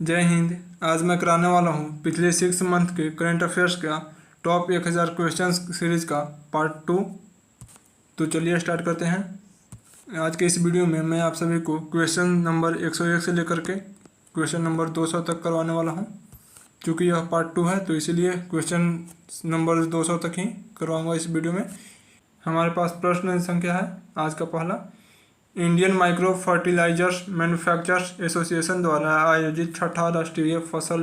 जय हिंद। आज मैं कराने वाला हूँ पिछले 6 मंथ के करंट अफेयर्स का टॉप 1000 क्वेश्चंस सीरीज का पार्ट 2। तो चलिए स्टार्ट करते हैं। आज के इस वीडियो में मैं आप सभी को क्वेश्चन नंबर 101 से लेकर के क्वेश्चन नंबर 200 तक करवाने वाला हूँ। क्योंकि यह पार्ट 2 है तो इसीलिए क्वेश्चन नंबर 200 तक ही करवाऊँगा इस वीडियो में। हमारे पास प्रश्न संख्या है आज का पहला। Indian micro fertilisers manufacturers association द्वारा आयोजित छठा राष्ट्रीय फसल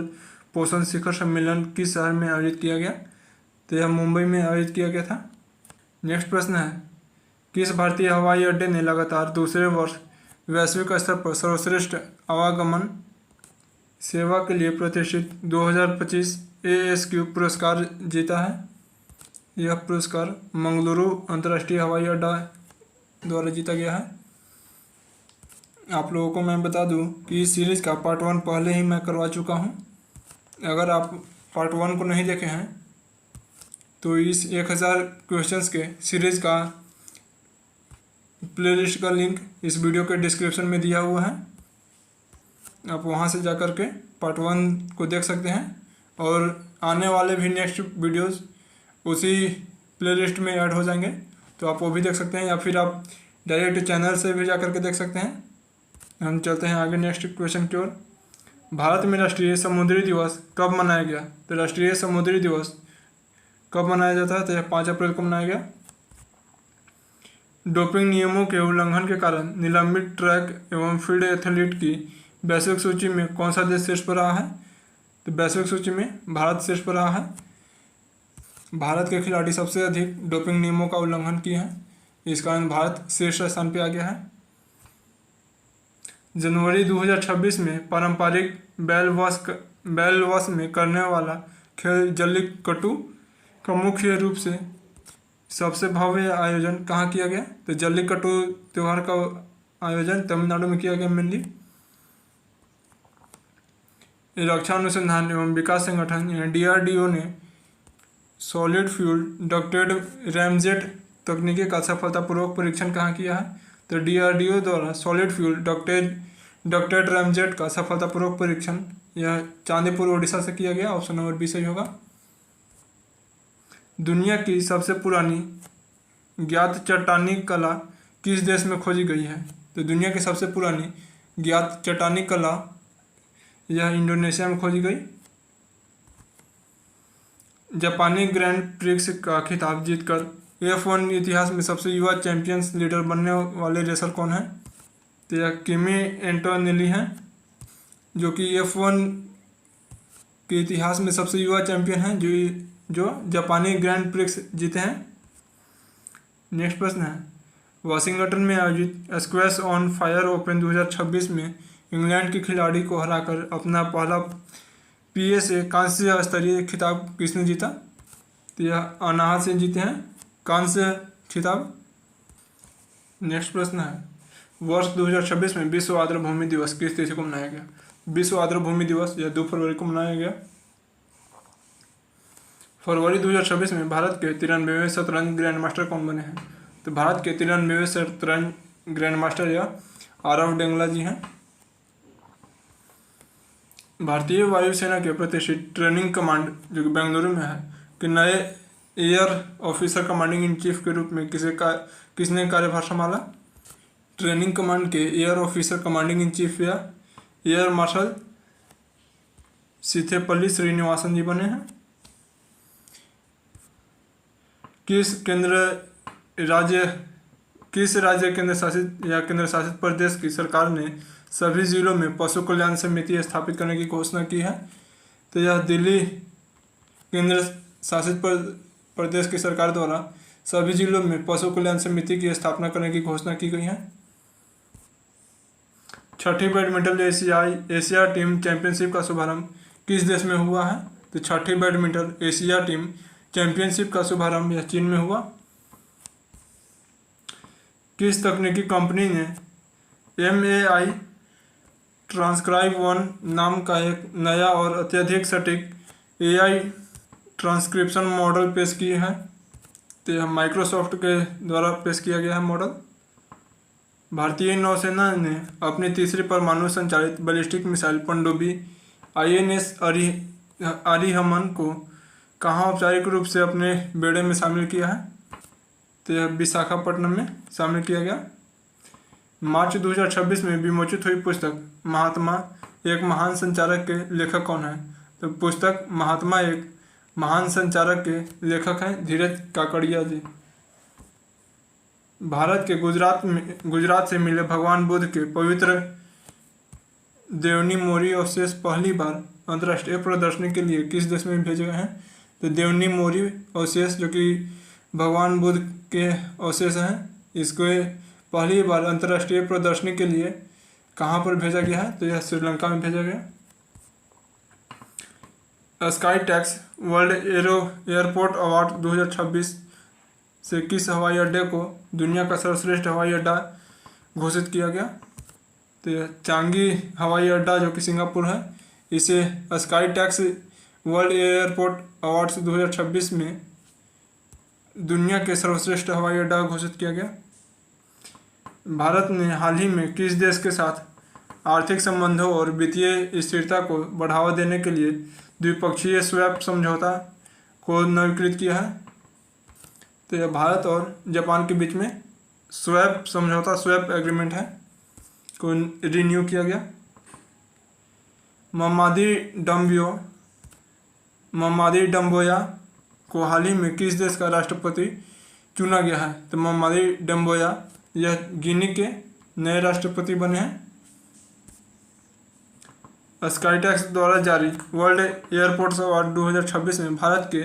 पोषण शिखर सम्मेलन किस शहर में आयोजित किया गया? तो यह मुंबई में आयोजित किया गया था। नेक्स्ट प्रश्न है, किस भारतीय हवाई अड्डे ने लगातार दूसरे वर्ष वैश्विक स्तर पर सर्वश्रेष्ठ आवागमन सेवा के लिए प्रतिष्ठित 2025 ASQ पुरस्कार जीता है? यह पुरस्कार मंगलुरु अंतर्राष्ट्रीय हवाई अड्डा द्वारा जीता गया है। आप लोगों को मैं बता दूं कि इस सीरीज़ का पार्ट 1 पहले ही मैं करवा चुका हूं। अगर आप पार्ट 1 को नहीं देखे हैं तो इस 1000 क्वेश्चंस के सीरीज़ का प्लेलिस्ट का लिंक इस वीडियो के डिस्क्रिप्शन में दिया हुआ है। आप वहां से जाकर के पार्ट 1 को देख सकते हैं और आने वाले भी नेक्स्ट वीडियोस उसी प्लेलिस्ट में ऐड हो जाएंगे, तो आप वो भी देख सकते हैं या फिर आप डायरेक्ट चैनल से भी जाकर के देख सकते हैं। हम चलते हैं आगे नेक्स्ट क्वेश्चन की ओर। भारत में राष्ट्रीय समुद्री दिवस कब मनाया गया? तो राष्ट्रीय समुद्री दिवस कब मनाया जाता है? तो यह 5 अप्रैल को मनाया गया। डोपिंग नियमों के उल्लंघन के कारण निलंबित ट्रैक एवं फील्ड एथलीट की वैश्विक सूची में कौन सा देश शीर्ष पर रहा है? तो वैश्विक सूची में भारत शीर्ष पर रहा है। भारत के खिलाड़ी सबसे अधिक डोपिंग नियमों का उल्लंघन किए हैं, इस कारण भारत शीर्ष स्थान पर आ गया है। जनवरी 2026 में पारंपरिक बैल वश में करने वाला खेल जल्लीकट्टू का मुख्य रूप से सबसे भव्य आयोजन कहाँ किया गया? तो जल्लीकट्टू त्यौहार का आयोजन तमिलनाडु में किया गया मेनली। रक्षा अनुसंधान एवं विकास संगठन यानी DRDO ने सॉलिड फ्यूल डक्टेड रैमजेट तकनीकी का सफलतापूर्वक परीक्षण कहाँ किया है? तो DRDO द्वारा सॉलिड फ्यूल डक्टेड रैमजेट का सफलतापूर्वक परीक्षण यह चांदीपुर ओडिशा से किया गया। ऑप्शन नंबर 20 सही होगा। दुनिया की सबसे पुरानी ज्ञात चट्टानी कला किस देश में खोजी गई है? तो दुनिया की सबसे पुरानी ज्ञात चट्टानी कला यह इंडोनेशिया में खोजी गई। जापानी ग्रैंड प्रिक्स का खिताब जीतकर F1 इतिहास में सबसे युवा चैंपियंस लीडर बनने वाले रेसर कौन है? तो यह किमी एंटोनेली हैं, जो कि F1 के इतिहास में सबसे युवा चैंपियन हैं जो जापानी ग्रैंड प्रिक्स जीते हैं। नेक्स्ट प्रश्न है, वाशिंगटन में आयोजित स्क्वैश ऑन फायर ओपन 2026 में इंग्लैंड के खिलाड़ी को हराकर अपना पहला PSA कांस्य स्तरीय खिताब किसने जीता? तो यह अनाहत से जीते हैं कांस्य खिताब। नेक्स्ट प्रश्न है, वर्ष 2026 में विश्व आर्द्रभूमि दिवस किस तिथि को मनाया गया? विश्व आर्द्रभूमि दिवस यह 2 फरवरी को मनाया गया। फरवरी 2026 में भारत के 93वें शतरंज ग्रैंड मास्टर कौन बने हैं? तो भारत के 93वें शतरंज ग्रैंड मास्टर यह आरव डेंगला जी हैं। भारतीय वायुसेना के प्रतिष्ठित ट्रेनिंग कमांड जो कि बेंगलुरु में है कि नए air officer commanding in chief के रूप में किसने कार्यभार संभाला? ट्रेनिंग कमांड के air officer commanding in chief या एयर मार्शल सिथेपल्ली श्रीनिवासन जी बने हैं। किस राज्य केंद्र शासित या केंद्र शासित प्रदेश की सरकार ने सभी जिलों में पशु कल्याण समिति स्थापित करने की घोषणा की है? तो यह दिल्ली केंद्र शासित प्रदेश की सरकार द्वारा सभी जिलों में पशु कल्याण समिति की स्थापना करने की घोषणा की गई है। छठी बैडमिंटन एशिया टीम चैंपियनशिप का शुभारंभ किस देश में हुआ है? तो छठी बैडमिंटन एशिया टीम चैंपियनशिप का शुभारंभ यह चीन में हुआ। किस तकनीकी कंपनी ने MAI ट्रांसक्राइब 1 नाम का एक नया और अत्यधिक सटीक AI ट्रांसक्रिप्शन मॉडल पेश किया है? तो यह माइक्रोसॉफ्ट के द्वारा पेश किया गया है मॉडल। भारतीय नौसेना ने अपनी तीसरी परमाणु संचालित बैलिस्टिक मिसाइल पनडुब्बी INS अरिहमन को कहाँ औपचारिक रूप से अपने बेड़े में शामिल किया है? तो यह विशाखापट्टनम में शामिल किया गया। मार्च 2026 में विमोचित हुई पुस्तक महात्मा एक महान संचारक के लेखक कौन है? तो पुस्तक महात्मा एक महान संचारक के लेखक हैं धीरज काकड़िया जी। भारत के गुजरात से मिले भगवान बुद्ध के पवित्र देवनी मोरी अवशेष पहली बार अंतर्राष्ट्रीय प्रदर्शनी के लिए किस देश में भेजे गए हैं? तो देवनी मोरी अवशेष जो कि भगवान बुद्ध के अवशेष हैं, इसको पहली बार अंतर्राष्ट्रीय प्रदर्शनी के लिए कहाँ पर भेजा गया है? तो यह श्रीलंका में भेजा गया। Sky tax world airport award 2026 से किस हवाई अड्डे को दुनिया का सर्वश्रेष्ठ हवाई अड्डा घोषित किया गया? तो चांगी हवाई अड्डा जो कि सिंगापुर है, इसे sky tax world airport awards 2026 में दुनिया के सर्वश्रेष्ठ हवाई अड्डा घोषित किया गया। भारत ने हाल ही में किस देश के साथ आर्थिक संबंधों और वित्तीय स्थिरता को बढ़ावा देने के लिए द्विपक्षीय स्वैप समझौता को नवीकृत किया है? तो यह भारत और जापान के बीच में स्वैप समझौता, स्वैप एग्रीमेंट है, को रिन्यू किया गया। ममादी डम्बोया को हाल ही में किस देश का राष्ट्रपति चुना गया है? तो ममादी डम्बोया यह गिनी के नए राष्ट्रपति बने हैं। स्काईटैक्स द्वारा जारी वर्ल्ड एयरपोर्ट्स अवार्ड 2026 में भारत के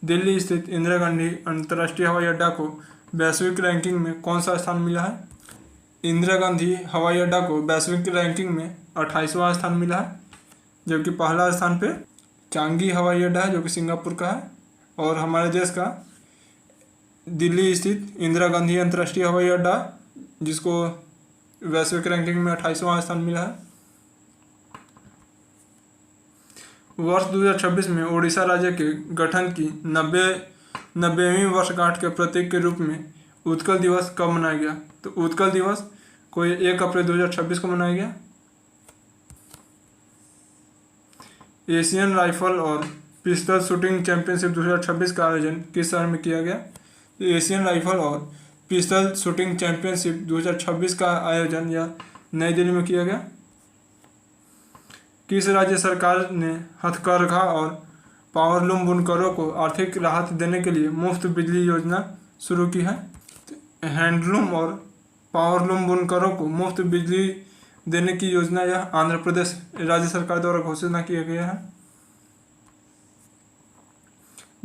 दिल्ली स्थित इंदिरा गांधी अंतर्राष्ट्रीय हवाई अड्डा को वैश्विक रैंकिंग में कौन सा स्थान मिला है? इंदिरा गांधी हवाई अड्डा को वैश्विक रैंकिंग में 28वां स्थान मिला है, जबकि पहला स्थान पे चांगी हवाई अड्डा है जो कि सिंगापुर का है, और हमारे देश का दिल्ली स्थित इंदिरा गांधी अंतर्राष्ट्रीय हवाई अड्डा जिसको वैश्विक रैंकिंग में 28वां स्थान मिला है। वर्ष 2026 में ओडिशा राज्य के गठन की 90वीं वर्षगांठ के प्रतीक के रूप में उत्कल दिवस कब मनाया गया? तो उत्कल दिवस को 1 अप्रैल 2026 को मनाया गया। एशियन राइफल और पिस्टल शूटिंग चैंपियनशिप 2026 का आयोजन किस शहर में किया गया? एशियन राइफल और पिस्टल शूटिंग चैंपियनशिप 2026 का आयोजन या नई दिल्ली में किया गया। किस राज्य सरकार ने हथकरघा और पावरलूम बुनकरों को आर्थिक राहत देने के लिए मुफ्त बिजली योजना शुरू की है? हैंडलूम और पावरलूम बुनकरों को मुफ्त बिजली देने की योजना यह आंध्र प्रदेश राज्य सरकार द्वारा घोषणा किया गया है।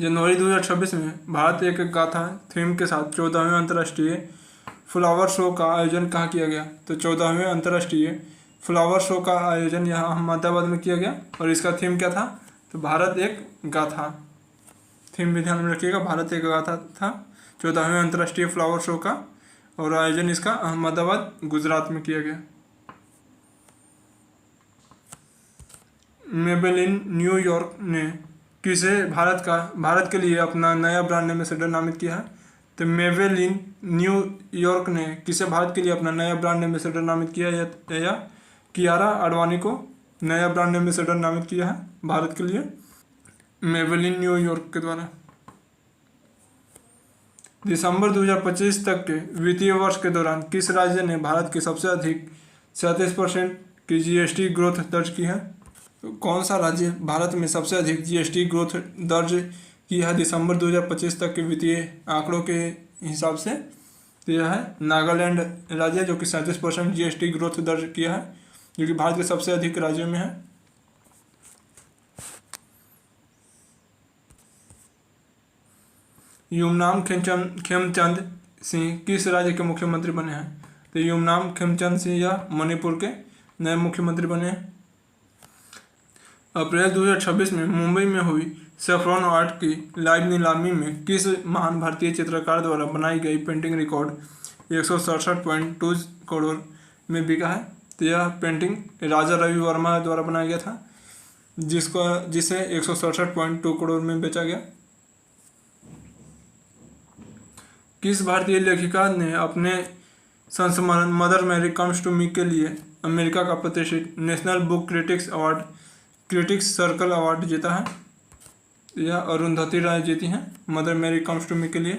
जनवरी 2026 में भारत एक गाथा थीम के साथ 14वें अंतर्राष्ट्रीय फ्लावर शो का आयोजन कहाँ किया गया? तो 14वें अंतर्राष्ट्रीय फ्लावर शो का आयोजन यहाँ अहमदाबाद में किया गया, और इसका थीम क्या था? तो भारत एक गाथा। थीम भी ध्यान में रखिएगा, भारत एक गाथा था 14वें अंतर्राष्ट्रीय फ्लावर शो का, और आयोजन इसका अहमदाबाद गुजरात में किया गया। मेबेलिन न्यूयॉर्क ने किसे भारत के लिए अपना नया ब्रांड एम्बेसडर नामित किया है? तो मेबेलिन न्यूयॉर्क ने किसे भारत के लिए अपना नया ब्रांड एम्बेसडर नामित किया है, या कियारा आडवाणी को नया ब्रांड एम्बेसडर नामित किया है भारत के लिए मेबेलिन न्यूयॉर्क के द्वारा। दिसंबर 2025 तक के वित्तीय वर्ष के दौरान किस राज्य ने भारत की सबसे अधिक 37% की GST ग्रोथ दर्ज की है? तो कौन सा राज्य भारत में सबसे अधिक GST ग्रोथ दर्ज की है दिसंबर 2025 तक के वित्तीय आंकड़ों के हिसाब से? तो यह है नागालैंड राज्य जो कि 37% GST ग्रोथ दर्ज किया है, जो कि भारत के सबसे अधिक राज्यों में है। युमनाम खेमचंद सिंह किस राज्य के मुख्यमंत्री बने हैं? तो युमनाम खेमचंद सिंह या मणिपुर के नए मुख्यमंत्री बने हैं। अप्रैल 2026 में मुंबई में हुई सैफ्रॉन आर्ट की लाइव नीलामी में किस महान भारतीय चित्रकार द्वारा बनाई गई पेंटिंग रिकॉर्ड 167.2 करोड़ में बिका है? तो यह पेंटिंग राजा रवि वर्मा द्वारा बनाया गया था, जिसे 167.2 करोड़ में बेचा गया। किस भारतीय लेखिका ने अपने संस्मरण mother Mary comes to me के लिए अमेरिका का प्रतिष्ठित national book critics award critics circle award जीता है। यह अरुंधति राय जीती हैं मदर मेरी कम्स टू मी के लिए।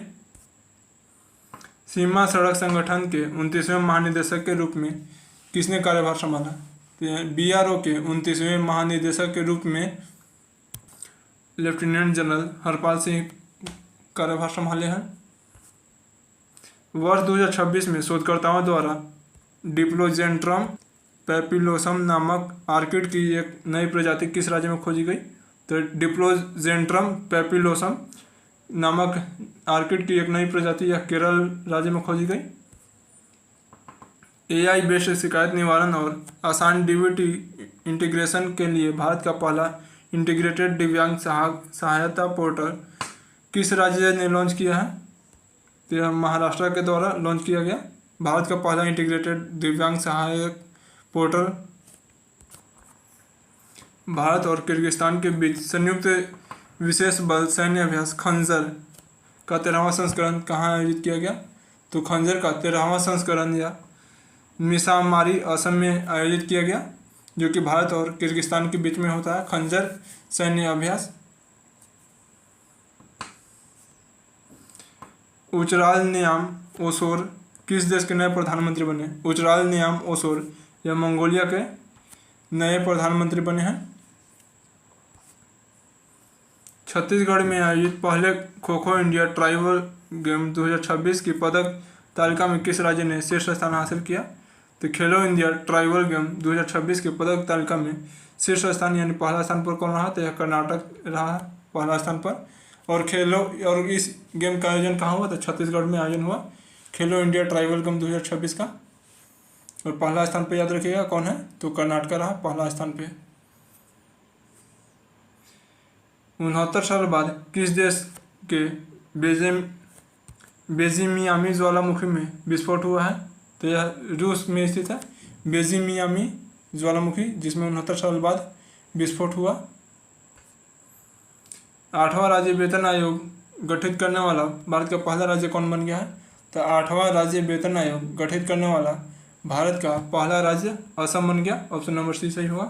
सीमा सड़क संगठन के 29वें महानिदेशक के रूप में किसने कार्यभार संभाला? तो BRO के 29वें महानिदेशक के रूप में लेफ्टिनेंट जनरल हरपाल सिंह कार्यभार संभाले हैं। वर्ष 2026 में शोधकर्ताओं द्वारा डिप्लोजेंट्रम पैपिलोसम नामक आर्किड की एक नई प्रजाति किस राज्य में खोजी गई? तो डिप्लोजेंट्रम पैपिलोसम नामक आर्किड की एक नई प्रजाति यह केरल राज्य में खोजी गई। AI बेस्ड शिकायत निवारण और आसान DBT इंटीग्रेशन के लिए भारत का पहला इंटीग्रेटेड दिव्यांग सहायता पोर्टल किस राज्य ने लॉन्च किया है? तो यह महाराष्ट्र के द्वारा लॉन्च किया गया भारत का पहला इंटीग्रेटेड दिव्यांग सहायक पोर्टल। भारत और किर्गिस्तान के बीच संयुक्त विशेष बल सैन्य अभ्यास खंजर का 13वां संस्करण कहाँ आयोजित किया गया? तो खंजर का 13वां संस्करण या मिसामारी असम में आयोजित किया गया, जो कि भारत और किर्गिस्तान के बीच में होता है खंजर सैन्य अभ्यास। उचराल न्याम ओसोर किस देश के नए प्रधानमंत्री बने? उचराल न्याम ओसोर यह मंगोलिया के नए प्रधानमंत्री बने हैं। छत्तीसगढ़ में आयोजित पहले kho kho India tribal game 2026 की पदक तालिका में किस राज्य ने शीर्ष स्थान हासिल किया? तो खेलो इंडिया ट्राइबल गेम 2026 के पदक तालिका में शीर्ष स्थान यानी पहला स्थान पर कौन रहा? तो यह कर्नाटक रहा पहला स्थान पर। और इस गेम का आयोजन कहाँ हुआ? तो छत्तीसगढ़ में आयोजन हुआ खेलो इंडिया ट्राइबल गेम 2026 का। और पहला स्थान पे याद रखिएगा कौन है? तो कर्नाटक रहा पहला स्थान पे। 69 साल बाद किस देश के बेजिमियामी ज्वालामुखी में विस्फोट हुआ है? तो यह रूस में स्थित है बेजिमियामी ज्वालामुखी, जिसमें 69 साल बाद विस्फोट हुआ। 8वां राज्य वेतन आयोग गठित करने वाला भारत का पहला राज्य कौन बन गया है? तो 8वां राज्य वेतन आयोग गठित करने वाला भारत का पहला राज्य असम बन गया। ऑप्शन नंबर C सही हुआ।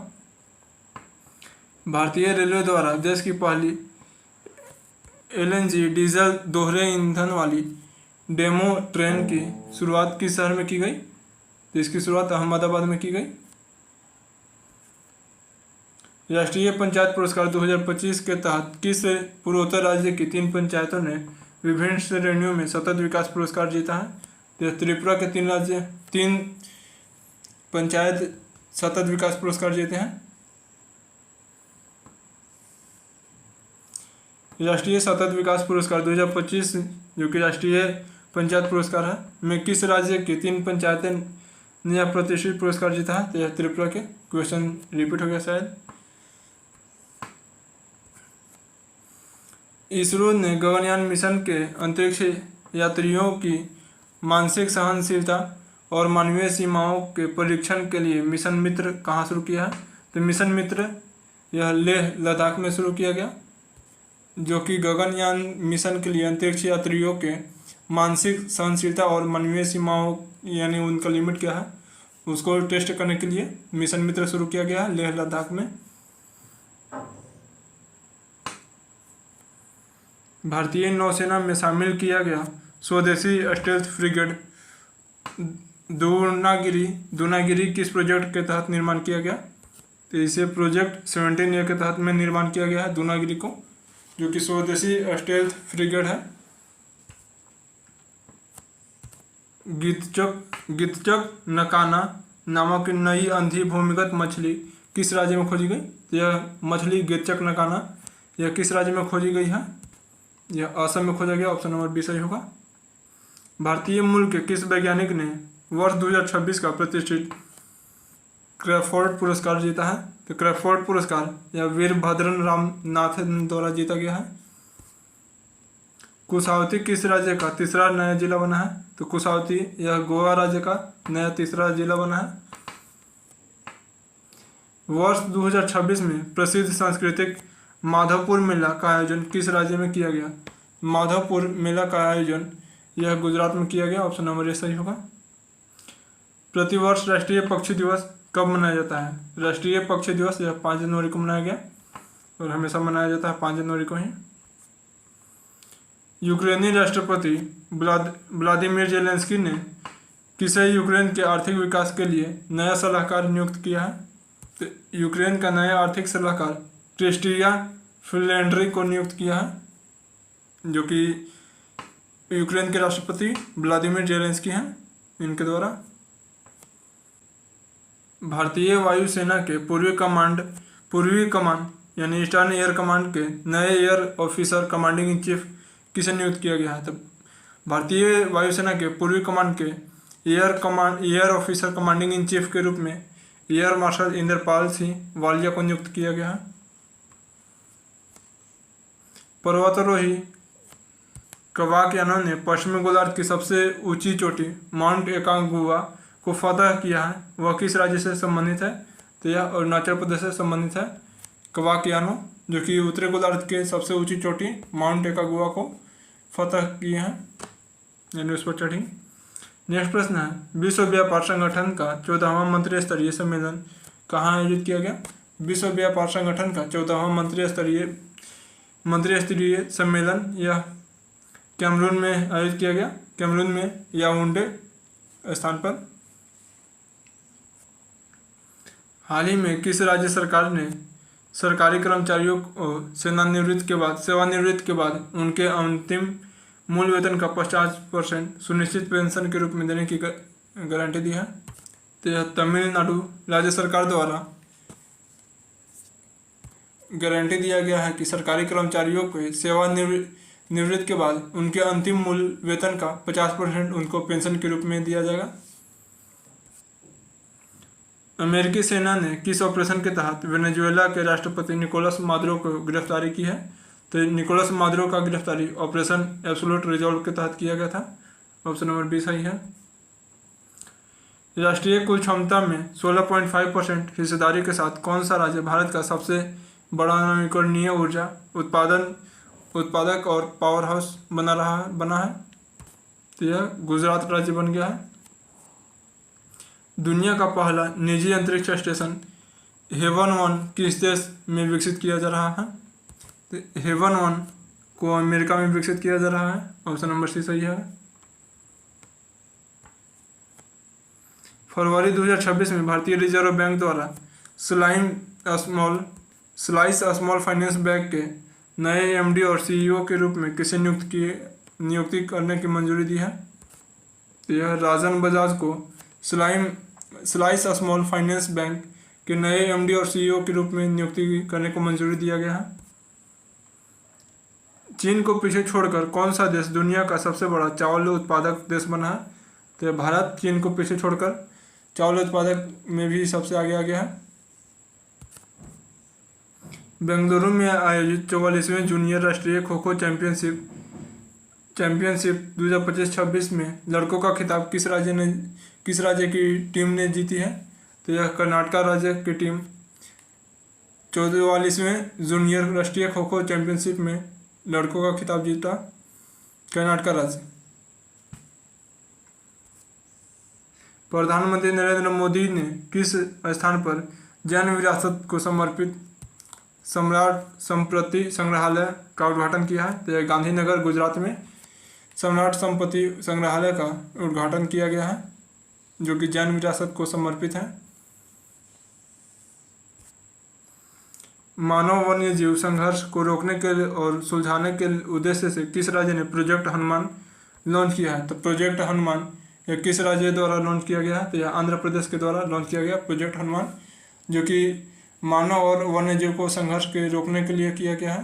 भारतीय रेलवे द्वारा देश की पहली LNG डीजल दोहरे ईंधन वाली डेमो ट्रेन की शुरुआत किस शहर में की गई? तो इसकी शुरुआत अहमदाबाद में की गई। राष्ट्रीय पंचायत पुरस्कार 2025 के तहत किस पूर्वोत्तर राज्य की 3 पंचायतों ने विभिन्न श्रेणियों में सतत विकास पुरस्कार जीता है? तो त्रिपुरा के 3 पंचायत सतत विकास पुरस्कार जीते हैं। राष्ट्रीय सतत विकास पुरस्कार 2025 जो कि राष्ट्रीय पंचायत पुरस्कार है में किस राज्य की 3 पंचायतें ने यह प्रतिष्ठित पुरस्कार जीता है? तो यह त्रिपुरा के। क्वेश्चन रिपीट हो गया शायद। इसरो ने गगनयान मिशन के अंतरिक्ष यात्रियों की मानसिक सहनशीलता और मानवीय सीमाओं के परीक्षण के लिए मिशन मित्र कहाँ शुरू किया है? तो मिशन मित्र यह लेह लद्दाख में शुरू किया गया, जो कि गगनयान मिशन के लिए अंतरिक्ष यात्रियों के मानसिक सहनशीलता और मानवीय सीमाओं यानी उनका लिमिट क्या है उसको टेस्ट करने के लिए मिशन मित्र शुरू किया गया है लेह लद्दाख में। भारतीय नौसेना में शामिल किया गया स्वदेशी स्टेल्थ फ्रिगेट दूनागिरी किस प्रोजेक्ट के तहत निर्माण किया गया? तो इसे प्रोजेक्ट 17A के तहत में निर्माण किया गया है दूनागिरी को, जो कि स्वदेशी स्टेल्थ फ्रिगेट है। गितचक नकाना नामक नई अंधी भूमिगत मछली किस राज्य में खोजी गई? यह मछली गितचक नकाना यह किस राज्य में खोजी गई है? यह असम में खोजा गया। ऑप्शन नंबर B सही होगा। भारतीय मूल के किस वैज्ञानिक ने वर्ष 2026 का प्रतिष्ठित क्रैफोर्ड पुरस्कार जीता है? तो क्रैफोर्ड पुरस्कार यह वीरभद्रन रामनाथन द्वारा जीता गया है। कुशावती किस राज्य का तीसरा नया जिला बना है? तो कुशावती यह गोवा राज्य का नया तीसरा जिला बना है। वर्ष 2026 में प्रसिद्ध सांस्कृतिक माधवपुर मेला का आयोजन किस राज्य में किया गया? माधवपुर मेला का आयोजन यह गुजरात में किया गया। ऑप्शन नंबर A सही होगा। प्रतिवर्ष राष्ट्रीय पक्षी दिवस कब मनाया जाता है? राष्ट्रीय पक्षी दिवस यह 5 जनवरी को मनाया गया और हमेशा मनाया जाता है 5 जनवरी को ही। यूक्रेनी राष्ट्रपति व्लादिमीर जेलेंस्की ने किसे यूक्रेन के आर्थिक विकास के लिए नया सलाहकार नियुक्त किया है? तो यूक्रेन का नया आर्थिक सलाहकार क्रिस्टिया फिनलैंडरी को नियुक्त किया है, जो कि यूक्रेन के राष्ट्रपति व्लादिमीर जेलेंस्की हैं, इनके द्वारा। भारतीय वायुसेना के पूर्वी कमान यानी ईस्टर्न एयर कमांड के नए air officer commanding in chief किसे नियुक्त किया गया है? तो भारतीय वायुसेना के पूर्वी कमान के air officer commanding in chief के रूप में एयर मार्शल इंद्रपाल सिंह वालिया को नियुक्त किया गया है। पर्वतारोही कवाकयानों ने पश्चिमी गोलार्ध की सबसे ऊंची चोटी माउंट एकांगुआ को फतह किया है। वह किस राज्य से संबंधित है? तो यह अरुणाचल प्रदेश से संबंधित है। कवाकयानो जो कि उत्तरी गोलार्ध के सबसे ऊंची चोटी माउंट एकांगुआ को फतह किए हैं, यानी उस पर चढ़ी। नेक्स्ट प्रश्न है, विश्व व्यापार संगठन का 14वां मंत्रिस्तरीय सम्मेलन कहाँ आयोजित किया गया? विश्व व्यापार संगठन का 14वां मंत्रिस्तरीय सम्मेलन यह कैमरून में आयोजित किया गया, कैमरून में याओंडे स्थान पर। हाल ही में किस राज्य सरकार ने सरकारी कर्मचारियों को सेवानिवृत्ति के बाद उनके अंतिम मूल वेतन का 50% सुनिश्चित पेंशन के रूप में देने की गारंटी दी है? तो यह तमिलनाडु राज्य सरकार द्वारा गारंटी दिया गया है कि सरकारी कर्मचारियों को सेवानिवृत्ति के बाद उनके अंतिम मूल वेतन का 50% उनको पेंशन के रूप में दिया जाएगा। अमेरिकी सेना ने किस ऑपरेशन के तहत वेनेजुएला के राष्ट्रपति निकोलस मादुरो को गिरफ्तारी की है? तो निकोलस मादुरो का गिरफ्तारी ऑपरेशन एब्सोल्यूट रिजॉल्व के तहत किया गया था। ऑप्शन नंबर 20 सही है। राष्ट्रीय कुल क्षमता में 16.5% हिस्सेदारी के साथ कौन सा राज्य भारत का सबसे बड़ा नवीकरणीय ऊर्जा उत्पादक और पावर हाउस बना है? तो यह गुजरात राज्य बन गया है। दुनिया का पहला निजी अंतरिक्ष स्टेशन हेवन-1 किस देश में विकसित किया जा रहा है? तो हेवन-1 को अमेरिका में विकसित किया जा रहा है। ऑप्शन नंबर सी सही है। फरवरी 2026 में भारतीय रिजर्व बैंक द्वारा स्लाइस स्मॉल फाइनेंस बैंक के नए एमडी और सीईओ के रूप में किसे नियुक्ति करने की मंजूरी दी है? तो यह राजन बजाज को स्लाइस स्मॉल फाइनेंस बैंक के नए एमडी और सीईओ के रूप में नियुक्ति करने को मंजूरी दिया गया है। चीन को पीछे छोड़कर कौन सा देश दुनिया का सबसे बड़ा चावल उत्पादक देश बना है? तो भारत चीन को पीछे छोड़कर चावल उत्पादक में भी सबसे आगे आ गया है। बेंगलुरु में आयोजित 44वें जूनियर राष्ट्रीय खो खो चैंपियनशिप 2025-26 में लड़कों का खिताब किस राज्य की टीम ने जीती है? तो यह कर्नाटक राज्य की टीम 44वें जूनियर राष्ट्रीय खो खो चैंपियनशिप में लड़कों का खिताब जीता कर्नाटक राज्य। प्रधानमंत्री नरेंद्र मोदी ने किस स्थान पर जैन विरासत को समर्पित सम्राट संपत्ति संग्रहालय का उद्घाटन किया है? तो यह गांधीनगर गुजरात में सम्राट संपत्ति संग्रहालय का उद्घाटन किया गया है, जो कि जैन विरासत को समर्पित है। मानव वन्य जीव संघर्ष को रोकने के और सुलझाने के उद्देश्य से किस राज्य ने प्रोजेक्ट हनुमान लॉन्च किया है? तो प्रोजेक्ट हनुमान यह किस राज्य द्वारा लॉन्च किया गया है? तो यह आंध्र प्रदेश के द्वारा लॉन्च किया गया प्रोजेक्ट हनुमान, जो कि मानव और वन्य जीव को संघर्ष के रोकने के लिए किया गया है।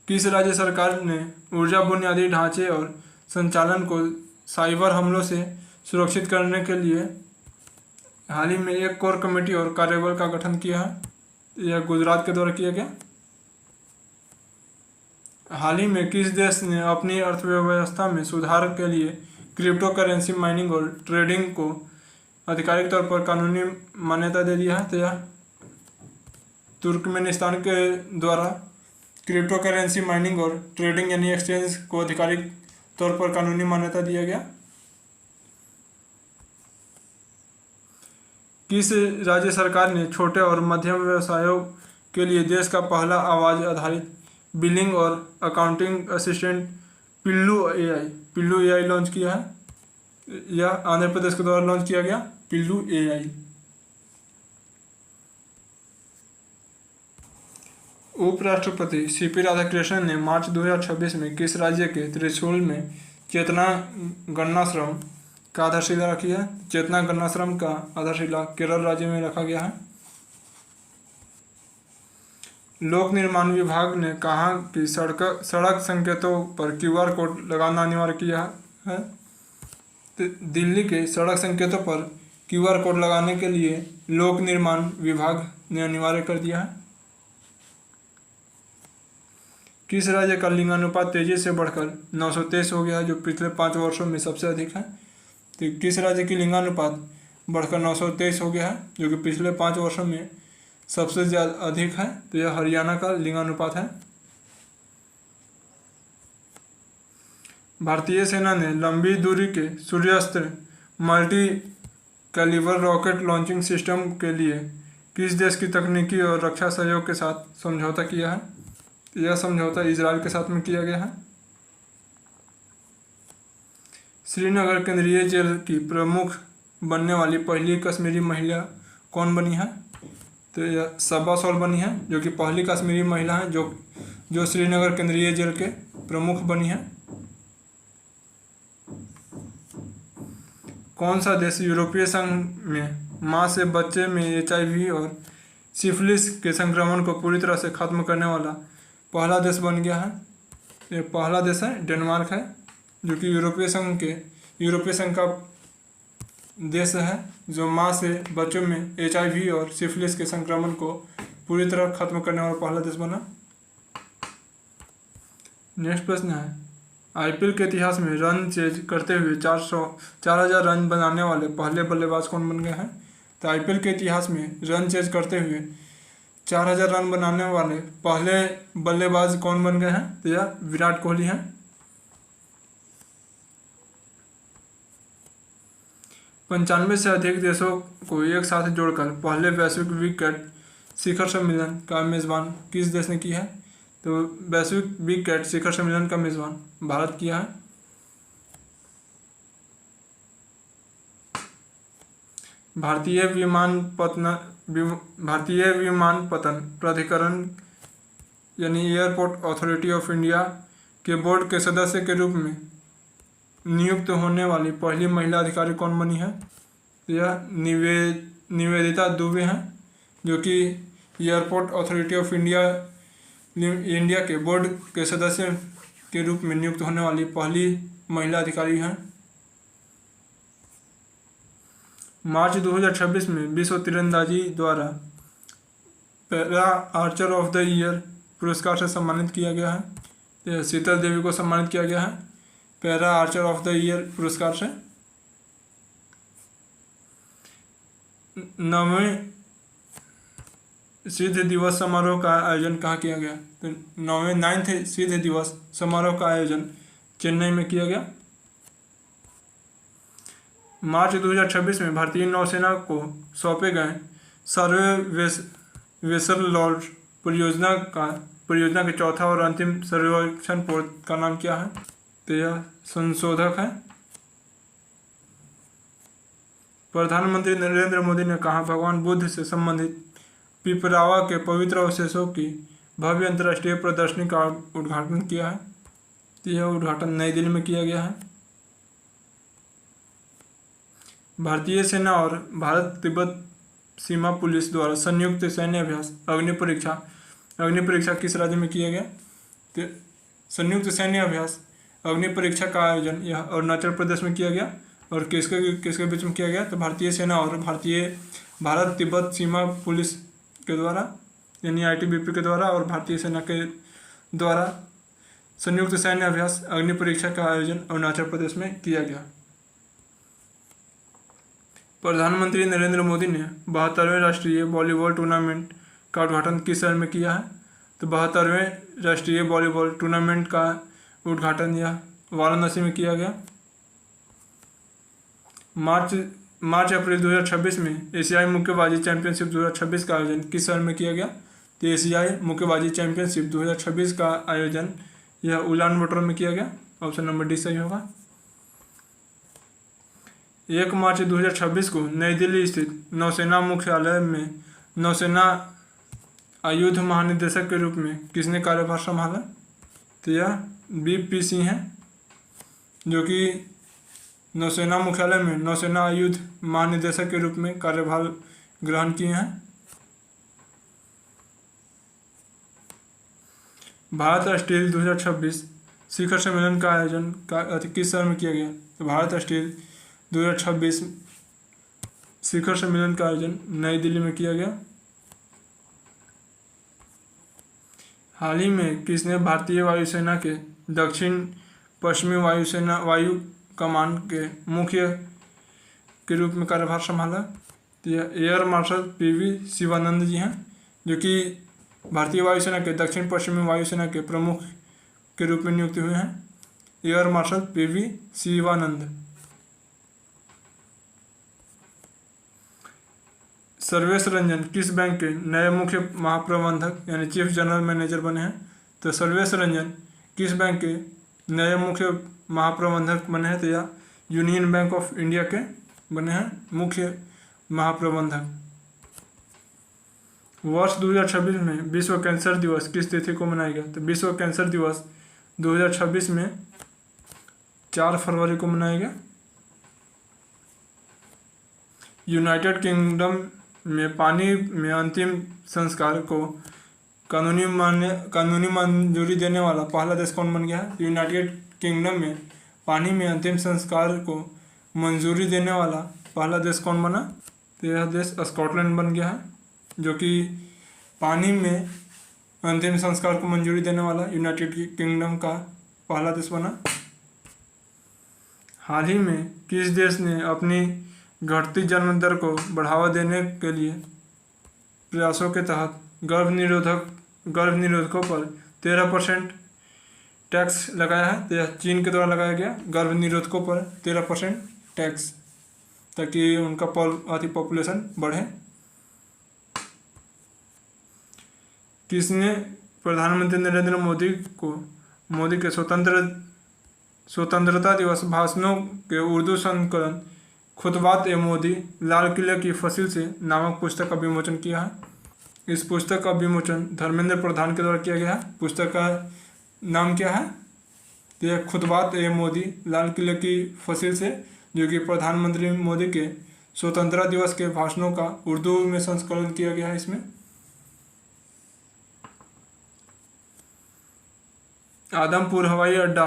किस राज्य सरकार ने ऊर्जा बुनियादी ढांचे और संचालन को साइबर हमलों से सुरक्षित करने के लिए हाल ही में एक कोर कमेटी और कार्यबल का गठन किया है? यह गुजरात के द्वारा किया गया। हाल ही में किस देश ने अपनी अर्थव्यवस्था में सुधार के लिए क्रिप्टो करेंसी माइनिंग और ट्रेडिंग को आधिकारिक तौर पर कानूनी मान्यता दे दिया है? तो यह तुर्कमेनिस्तान के द्वारा क्रिप्टो करेंसी माइनिंग और ट्रेडिंग यानी एक्सचेंज को आधिकारिक तौर पर कानूनी मान्यता दिया गया। किस राज्य सरकार ने छोटे और मध्यम व्यवसायों के लिए देश का पहला आवाज़ आधारित बिलिंग और अकाउंटिंग असिस्टेंट पिल्लू एआई लॉन्च किया है? यह आंध्र प्रदेश के द्वारा लॉन्च किया गया पिल्लू एआई। उपराष्ट्रपति सीपी राधाकृष्णन ने मार्च 2026 में किस राज्य के त्रिशूल में चेतना गणनाश्रम का आधारशिला रखी है? चेतना गणनाश्रम का आधारशिला केरल राज्य में रखा गया है। लोक निर्माण विभाग ने कहा कि सड़क संकेतों पर क्यूआर कोड लगाना अनिवार्य किया है। दिल्ली के सड़क संकेतों पर क्यूआर कोड लगाने के लिए लोक निर्माण विभाग ने अनिवार्य कर दिया है। किस राज्य का लिंगानुपात तेजी से बढ़कर 923 हो गया है, जो पिछले 5 वर्षों में सबसे अधिक है? तो किस राज्य की लिंगानुपात बढ़कर 923 हो गया है, जो कि पिछले 5 वर्षों में सबसे ज़्यादा अधिक है? तो यह हरियाणा का लिंगानुपात है। भारतीय सेना ने लंबी दूरी के Suryastra multi calibre rocket launching system के लिए किस देश की तकनीकी और रक्षा सहयोग के साथ समझौता किया है? यह समझौता इजराइल के साथ में किया गया है। श्रीनगर केंद्रीय जेल की प्रमुख बनने वाली पहली कश्मीरी महिला कौन बनी है? तो यह सबा सॉल बनी है, जो कि पहली कश्मीरी महिला है जो श्रीनगर केंद्रीय जेल के प्रमुख बनी है। कौन सा देश यूरोपीय संघ में मां से बच्चे में एचआईवी और सिफिलिस के संक्रमण को पूरी तरह से खत्म करने वाला पहला देश बन गया है? ये पहला देश है डेनमार्क है, जो कि यूरोपीय संघ का देश है जो मां से बच्चों में एचआईवी और सिफिलिस के संक्रमण को पूरी तरह खत्म करने वाला पहला देश बना। नेक्स्ट प्रश्न है, आईपीएल के इतिहास में रन चेज करते हुए 4000 रन बनाने वाले पहले बल्लेबाज कौन बन गए हैं? तो आईपीएल के इतिहास में रन चेज करते हुए 4000 रन बनाने वाले पहले बल्लेबाज कौन बन गए हैं? तो यह विराट कोहली हैं। पंचानवे से अधिक देशों को एक साथ जोड़कर पहले वैश्विक विकेट शिखर सम्मेलन का मेज़बान किस देश ने किया है? तो वैश्विक विकेट शिखर सम्मेलन का मेज़बान भारत किया है। भारतीय विमानपत्तन प्राधिकरण यानी एयरपोर्ट अथॉरिटी ऑफ इंडिया के बोर्ड के सदस्य के रूप में नियुक्त होने वाली पहली महिला अधिकारी कौन बनी है? यह निवेदिता दुबे हैं, जो कि एयरपोर्ट अथॉरिटी ऑफ इंडिया के बोर्ड के सदस्य के रूप में नियुक्त होने वाली पहली महिला अधिकारी हैं। मार्च 2026 में विश्व तीरंदाजी द्वारा para Archer of the year पुरस्कार से सम्मानित किया गया है। शीतल देवी को सम्मानित किया गया है para Archer of the year पुरस्कार से। 9वें सिद्ध दिवस समारोह का आयोजन कहाँ किया गया? तो 9वें सिद्ध दिवस समारोह का आयोजन चेन्नई में किया गया। मार्च 2026 में भारतीय नौसेना को सौंपे गए सर्वे वेसल लॉन्च परियोजना के चौथा और अंतिम सर्वेक्षण पोत का नाम क्या है? तो यह संशोधक है। प्रधानमंत्री नरेंद्र मोदी ने कहा भगवान बुद्ध से संबंधित पिपरावा के पवित्र अवशेषों की भव्य अंतर्राष्ट्रीय प्रदर्शनी का उद्घाटन किया है। तो यह उद्घाटन नई दिल्ली में किया गया है। भारतीय सेना और भारत तिब्बत सीमा पुलिस द्वारा संयुक्त सैन्य अभ्यास अग्नि परीक्षा किस राज्य में किया गया? तो संयुक्त सैन्य अभ्यास अग्नि परीक्षा का आयोजन यह अरुणाचल प्रदेश में किया गया। और किसके बीच में किया गया? तो भारतीय सेना और भारत तिब्बत सीमा पुलिस के द्वारा यानी आईटीबीपी के द्वारा और भारतीय सेना के द्वारा संयुक्त सैन्य अभ्यास अग्नि परीक्षा का आयोजन अरुणाचल प्रदेश में किया गया। प्रधानमंत्री नरेंद्र मोदी ने 72वें राष्ट्रीय वॉलीबॉल टूर्नामेंट का उद्घाटन किस शहर में किया है? तो 72वें राष्ट्रीय वॉलीबॉल टूर्नामेंट का उद्घाटन यह वाराणसी में किया गया। मार्च मार्च अप्रैल 2026 में एशियाई मुक्केबाजी चैंपियनशिप 2026 का आयोजन किस शहर में किया गया? तो एशियाई मुक्केबाजी चैंपियनशिप 2026 का आयोजन यह उलान बटर में किया गया। ऑप्शन नंबर डी सही होगा। 1 मार्च 2026 को नई दिल्ली स्थित नौसेना मुख्यालय में नौसेना आयुध महानिदेशक के रूप में किसने कार्यभार संभाला? तो यह BP सिंह है, जो कि नौसेना मुख्यालय में नौसेना आयुध महानिदेशक के रूप में कार्यभार ग्रहण किए हैं। भारत स्टील 2026 शिखर सम्मेलन का आयोजन किस शहर में किया गया? तो भारत स्टील 2026 शिखर सम्मेलन का आयोजन नई दिल्ली में किया गया। हाल ही में किसने भारतीय वायुसेना के दक्षिण पश्चिमी वायु कमान के मुख्य के रूप में कार्यभार संभाला? तो यह एयर मार्शल PV शिवानंद जी हैं, जो कि भारतीय वायुसेना के दक्षिण पश्चिमी वायुसेना के प्रमुख के रूप में नियुक्त हुए हैं। Air marshal PV Shivanand. Sarvesh Ranjan किस बैंक के नए मुख्य महाप्रबंधक यानी चीफ जनरल मैनेजर बने हैं? तो सर्वेश रंजन किस बैंक के नए मुख्य महाप्रबंधक बने हैं? तो यह यूनियन बैंक ऑफ इंडिया के बने हैं मुख्य महाप्रबंधक। वर्ष 2026 में विश्व कैंसर दिवस किस तिथि को मनाया गया? तो विश्व कैंसर दिवस 2026 में 4 फरवरी को मनाया गया। यूनाइटेड किंगडम में पानी में अंतिम संस्कार को कानूनी मंजूरी देने वाला पहला देश कौन बन गया है? यूनाइटेड किंगडम में पानी में अंतिम संस्कार को मंजूरी देने वाला पहला देश कौन बना? तो यह देश स्कॉटलैंड बन गया है, जो कि पानी में अंतिम संस्कार को मंजूरी देने वाला यूनाइटेड किंगडम का पहला देश बना। हाल ही में किस देश ने अपनी घटती जन्म दर को बढ़ावा देने के लिए प्रयासों के तहत गर्भ निरोधकों पर 13% टैक्स लगाया है? तो यह चीन के द्वारा लगाया गया गर्भ निरोधकों पर 13% टैक्स, ताकि उनका पॉपुलेशन बढ़े। किसने प्रधानमंत्री नरेंद्र मोदी के स्वतंत्रता दिवस भाषणों के उर्दू संस्करण खुतबात ए मोदी लाल किले की फसिल से नामक पुस्तक का विमोचन किया है? इस पुस्तक का विमोचन धर्मेंद्र प्रधान के द्वारा किया गया है। पुस्तक का नाम क्या है? तो यह खुतबात ए मोदी लाल किले की फसिल से, जो कि प्रधानमंत्री मोदी के स्वतंत्रता दिवस के भाषणों का उर्दू में संस्करण किया गया है। इसमें आदमपुर हवाई अड्डा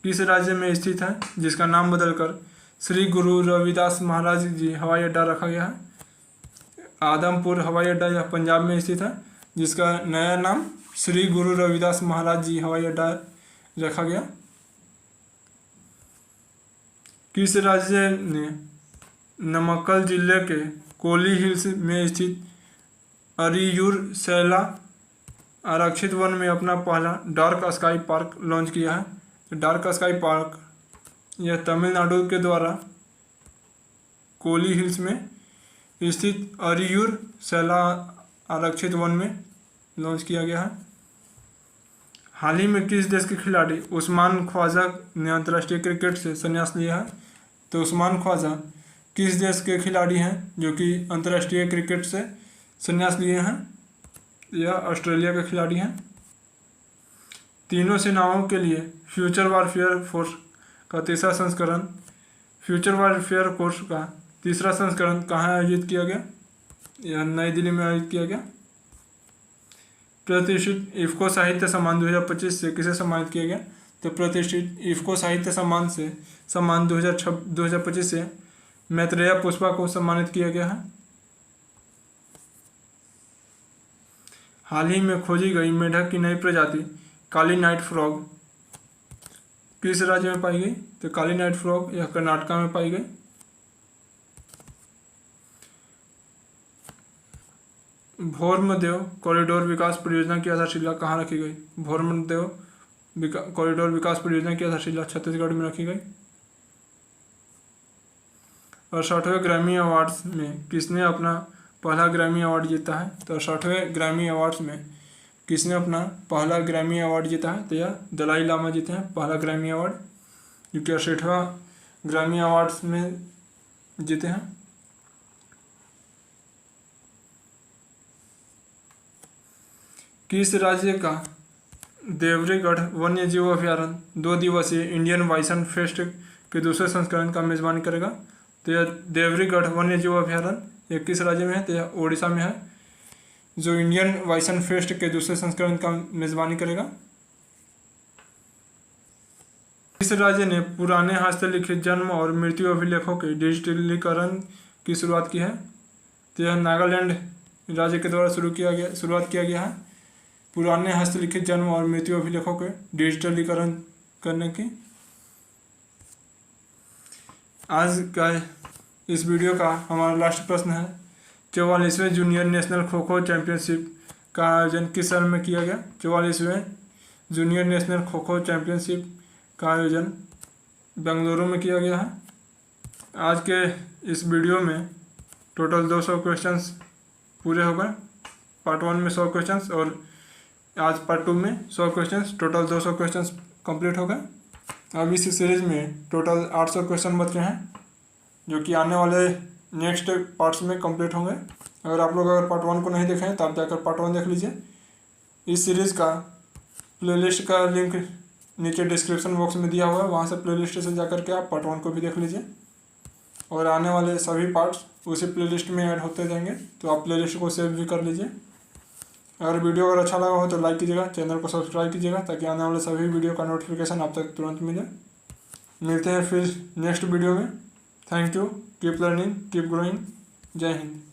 किस राज्य में स्थित है, जिसका नाम बदलकर श्री गुरु रविदास महाराज जी हवाई अड्डा रखा गया है? आदमपुर हवाई अड्डा यह पंजाब में स्थित है, जिसका नया नाम श्री गुरु रविदास महाराज जी हवाई अड्डा रखा गया। किस राज्य ने नमक्कल जिले के कोली हिल्स में स्थित अरियूर सैला आरक्षित वन में अपना पहला डार्क स्काई पार्क लॉन्च किया है? डार्क स्काई पार्क यह तमिलनाडु के द्वारा कोली हिल्स में स्थित अरियूर सैला आरक्षित वन में लॉन्च किया गया है। हाल ही में किस देश के खिलाड़ी उस्मान ख्वाजा ने अंतर्राष्ट्रीय क्रिकेट से संन्यास लिया है? तो उस्मान ख्वाजा किस देश के खिलाड़ी हैं जो कि अंतर्राष्ट्रीय क्रिकेट से संन्यास लिए हैं? यह ऑस्ट्रेलिया के खिलाड़ी हैं। तीनों सेनाओं के लिए फ्यूचर वारफेयर फोर्स का तीसरा संस्करण फ्यूचर वारफेयर कोर्स का तीसरा संस्करण कहाँ आयोजित किया गया? यह नई दिल्ली में आयोजित किया गया। प्रतिष्ठित इफ्को साहित्य सम्मान 2025 से किसे सम्मानित किया गया? तो प्रतिष्ठित इफ्को साहित्य सम्मान 2025 से मैत्रेय पुष्पा को सम्मानित किया गया है। हाल ही में खोजी गई मेढक की नई प्रजाति काली नाइट फ्रॉग किस राज्य में पाई गई? तो काली नाइट फ्रॉग यह कर्नाटका में पाई गई। भौमदेव कॉरिडोर विकास परियोजना की आधारशिला कहाँ रखी गई? भौमदेव कॉरिडोर विकास परियोजना की आधारशिला छत्तीसगढ़ में रखी गई। 68वें ग्रैमी अवार्ड्स में किसने अपना पहला ग्रैमी अवार्ड जीता है? तो 68वें ग्रैमी अवार्ड्स में किसने अपना पहला ग्रैमी अवार्ड जीता है? तो यह दलाई लामा जीते हैं पहला ग्रैमी अवार्ड, जो कि 68वां ग्रैमी अवार्ड्स में जीते हैं। किस राज्य का देवरीगढ़ वन्य जीव अभ्यारण्य 2 दिवसीय इंडियन बाइसन फेस्ट के दूसरे संस्करण का मेजबानी करेगा? तो यह देवरीगढ़ वन्य जीव अभ्यारण्य किस राज्य में है? तो यह ओडिशा में है, जो इंडियन बाइसन फेस्ट के दूसरे संस्करण का मेजबानी करेगा। किस राज्य ने पुराने हस्तलिखित जन्म और मृत्यु अभिलेखों के डिजिटलीकरण की शुरुआत की है? तो यह नागालैंड राज्य के द्वारा शुरुआत किया गया है पुराने हस्तलिखित जन्म और मृत्यु अभिलेखों के डिजिटलीकरण करने की। आज का इस वीडियो का हमारा लास्ट प्रश्न है, 44वें junior national kho kho championship का आयोजन किस शहर में किया गया? 44वें junior national kho kho championship का आयोजन बेंगलुरु में किया गया है। आज के इस वीडियो में टोटल 200 क्वेश्चंस पूरे हो गए। पार्ट 1 में 100 क्वेश्चंस और आज पार्ट 2 में 100 क्वेश्चंस, टोटल 200 क्वेश्चंस कंप्लीट हो गए। अब इस सीरीज में टोटल 800 क्वेश्चन बच रहे हैं, जो कि आने वाले नेक्स्ट पार्ट्स में कंप्लीट होंगे। अगर पार्ट 1 को नहीं देखे हैं तो आप जाकर पार्ट 1 देख लीजिए। इस सीरीज़ का प्लेलिस्ट का लिंक नीचे डिस्क्रिप्शन बॉक्स में दिया हुआ है, वहाँ से प्लेलिस्ट से जाकर के आप पार्ट 1 को भी देख लीजिए और आने वाले सभी पार्ट्स उसी प्लेलिस्ट में ऐड होते जाएंगे, तो आप प्लेलिस्ट को सेव भी कर लीजिए। अगर वीडियो अगर अच्छा लगा हो तो लाइक कीजिएगा, चैनल को सब्सक्राइब कीजिएगा, ताकि आने वाले सभी वीडियो का नोटिफिकेशन आप तक तुरंत मिले। मिलते हैं फिर नेक्स्ट वीडियो में। Thank you, keep learning, keep growing. जय हिंद।